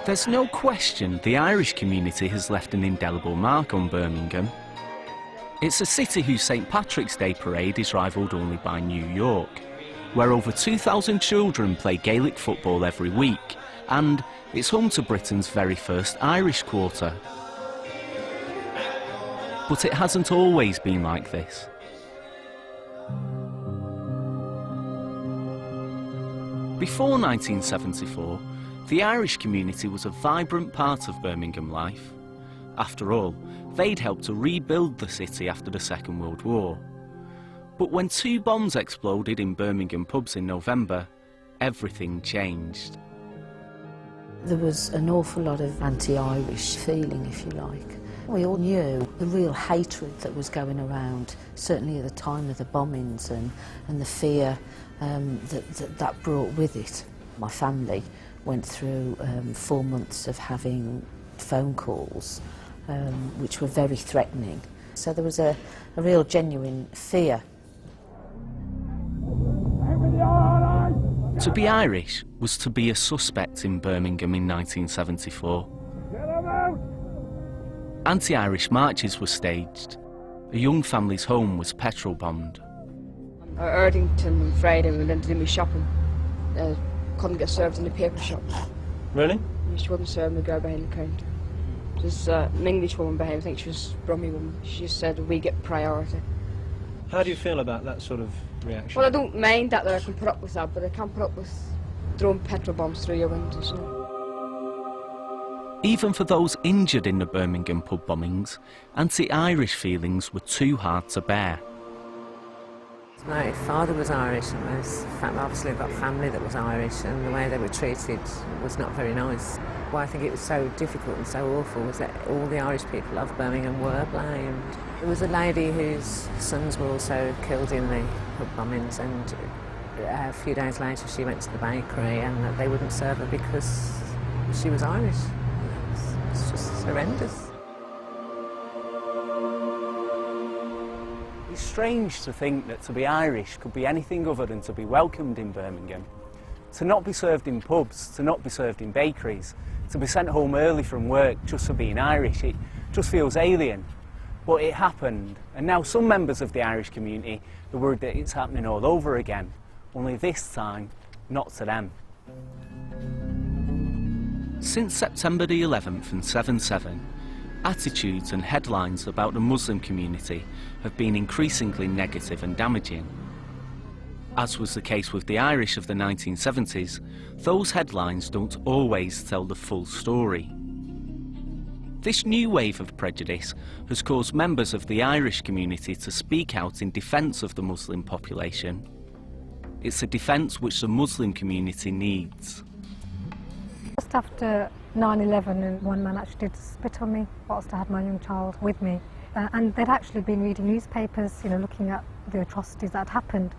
There's no question the Irish community has left an indelible mark on Birmingham. It's a city whose St Patrick's Day parade is rivalled only by New York, where over 2,000 children play Gaelic football every week, and it's home to Britain's very first Irish Quarter. But it hasn't always been like this. Before 1974, the Irish community was a vibrant part of Birmingham life. After all, they'd helped to rebuild the city after the Second World War. But when 2 bombs exploded in Birmingham pubs in November, everything changed. There was an awful lot of anti-Irish feeling, if you like. We all knew the real hatred that was going around, certainly at the time of the bombings, and the fear that brought with it. My family went through 4 months of having phone calls, which were very threatening. So there was a real genuine fear. To be Irish was to be a suspect in Birmingham in 1974. Anti-Irish marches were staged. A young family's home was petrol bombed. At Erdington on Friday, we went to do my shopping. Couldn't get served in the paper shop. Really? She wouldn't serve the girl behind the counter. There's an English woman behind, I think she was a Brummie woman. She said we get priority. How do you feel about that sort of reaction? Well, I don't mind that I can put up with that, but I can't put up with throwing petrol bombs through your windows, you know. Even for those injured in the Birmingham pub bombings, anti-Irish feelings were too hard to bear. My father was Irish, and obviously got family that was Irish, and the way they were treated was not very nice. Why I think it was so difficult and so awful was that all the Irish people of Birmingham were blamed. There was a lady whose sons were also killed in the pub bombings, and a few days later she went to the bakery and they wouldn't serve her because she was Irish. It's just horrendous. It's strange to think that to be Irish could be anything other than to be welcomed in Birmingham. To not be served in pubs, to not be served in bakeries, to be sent home early from work just for being Irish, it just feels alien. But it happened, and now some members of the Irish community are worried that it's happening all over again, only this time, not to them. Since September the 11th and 7/7, attitudes and headlines about the Muslim community have been increasingly negative and damaging. As was the case with the Irish of the 1970s, those headlines don't always tell the full story. This new wave of prejudice has caused members of the Irish community to speak out in defence of the Muslim population. It's a defence which the Muslim community needs. Just after 9/11, and one man actually did spit on me whilst I had my young child with me, and they'd actually been reading newspapers, looking at the atrocities that had happened,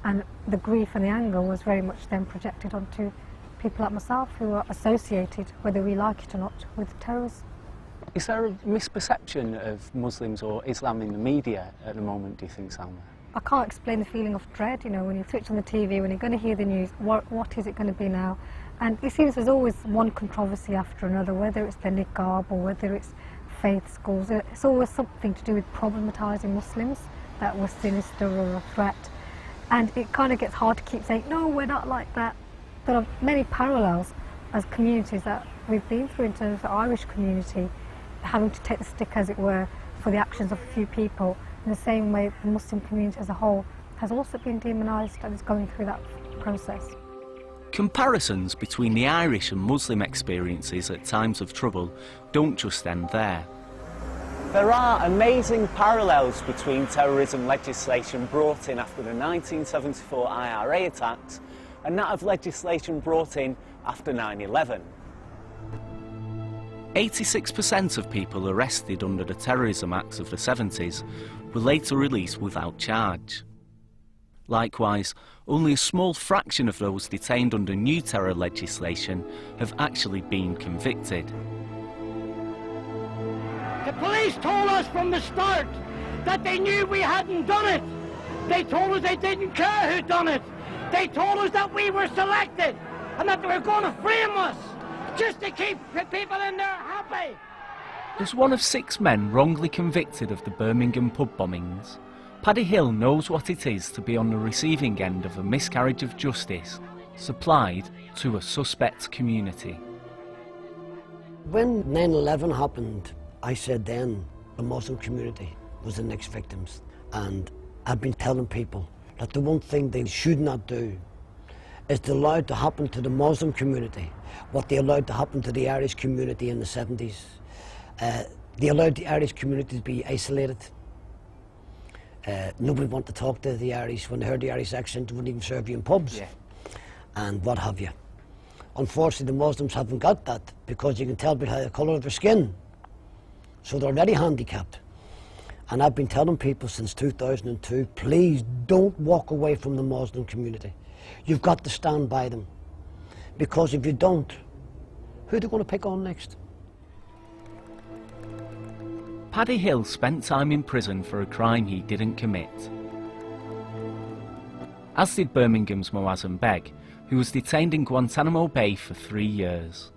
and the grief and the anger was very much then projected onto people like myself who are associated, whether we like it or not, with terrorism. Is there a misperception of Muslims or Islam in the media at the moment, do you think, Salma? I can't explain the feeling of dread, when you switch on the TV, when you're going to hear the news, what is it going to be now? And it seems there's always one controversy after another, whether it's the niqab or whether it's faith schools. It's always something to do with problematizing Muslims, that we're sinister or a threat. And it kind of gets hard to keep saying, no, we're not like that. There are many parallels as communities that we've been through in terms of the Irish community, having to take the stick, as it were, for the actions of a few people. In the same way, the Muslim community as a whole has also been demonised and is going through that process. Comparisons between the Irish and Muslim experiences at times of trouble don't just end there. There are amazing parallels between terrorism legislation brought in after the 1974 IRA attacks and that of legislation brought in after 9/11. 86% of people arrested under the terrorism acts of the 70s were later released without charge. Likewise, only a small fraction of those detained under new terror legislation have actually been convicted. The police told us from the start that they knew we hadn't done it. They told us they didn't care who done it. They told us that we were selected and that they were going to frame us. just to keep the people in there happy. As one of 6 men wrongly convicted of the Birmingham pub bombings, Paddy Hill knows what it is to be on the receiving end of a miscarriage of justice supplied to a suspect community. When 9/11 happened, I said then the Muslim community was the next victims. And I've been telling people that the one thing they should not do is to allow to happen to the Muslim community what they allowed to happen to the Irish community in the 70s. They allowed the Irish community to be isolated. Nobody wanted to talk to the Irish. When they heard the Irish accent, they wouldn't even serve you in pubs. Yeah. And what have you. Unfortunately, the Muslims haven't got that because you can tell by the colour of their skin. So they're already handicapped. And I've been telling people since 2002, please don't walk away from the Muslim community. You've got to stand by them. Because if you don't, who are they going to pick on next? Paddy Hill spent time in prison for a crime he didn't commit. As did Birmingham's Moazzam Begg, who was detained in Guantanamo Bay for 3 years.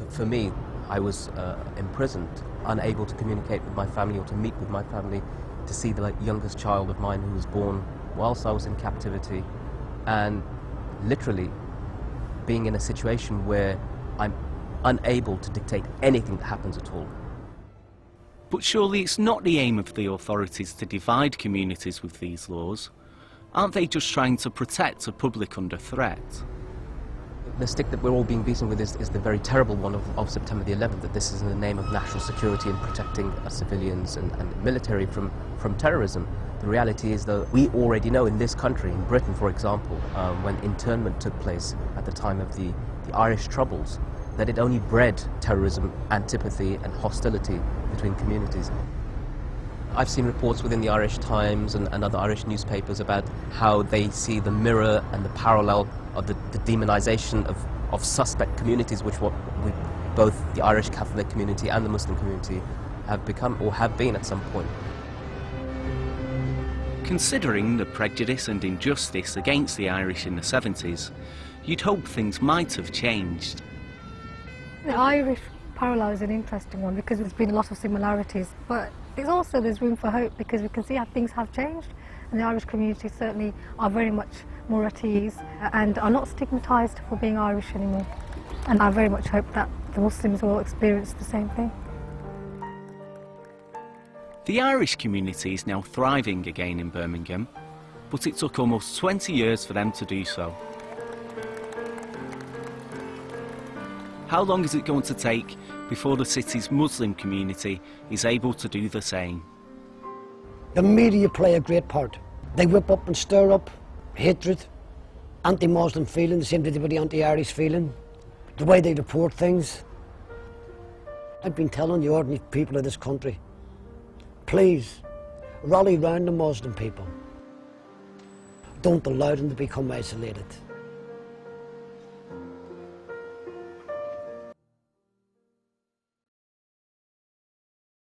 For me, I was imprisoned, unable to communicate with my family or to meet with my family, to see the youngest child of mine who was born whilst I was in captivity, and literally being in a situation where I'm unable to dictate anything that happens at all. But surely it's not the aim of the authorities to divide communities with these laws. Aren't they just trying to protect a public under threat? The stick that we're all being beaten with is the very terrible one of September the 11th, that this is in the name of national security and protecting civilians and military from terrorism. The reality is that we already know in this country, in Britain for example, when internment took place at the time of the Irish Troubles, that it only bred terrorism, antipathy and hostility between communities. I've seen reports within the Irish Times and other Irish newspapers about how they see the mirror and the parallel of the demonisation of suspect communities, which both the Irish Catholic community and the Muslim community have become or have been at some point. Considering the prejudice and injustice against the Irish in the 70s, you'd hope things might have changed. The Irish parallel is an interesting one because there's been a lot of similarities, but there's room for hope because we can see how things have changed, and the Irish community certainly are very much more at ease and are not stigmatised for being Irish anymore. And I very much hope that the Muslims will experience the same thing. The Irish community is now thriving again in Birmingham, but it took almost 20 years for them to do so. How long is it going to take before the city's Muslim community is able to do the same? The media play a great part. They whip up and stir up hatred, anti-Muslim feeling, the same as the anti-Irish feeling, the way they report things. I've been telling the ordinary people of this country, please rally round the Muslim people. Don't allow them to become isolated.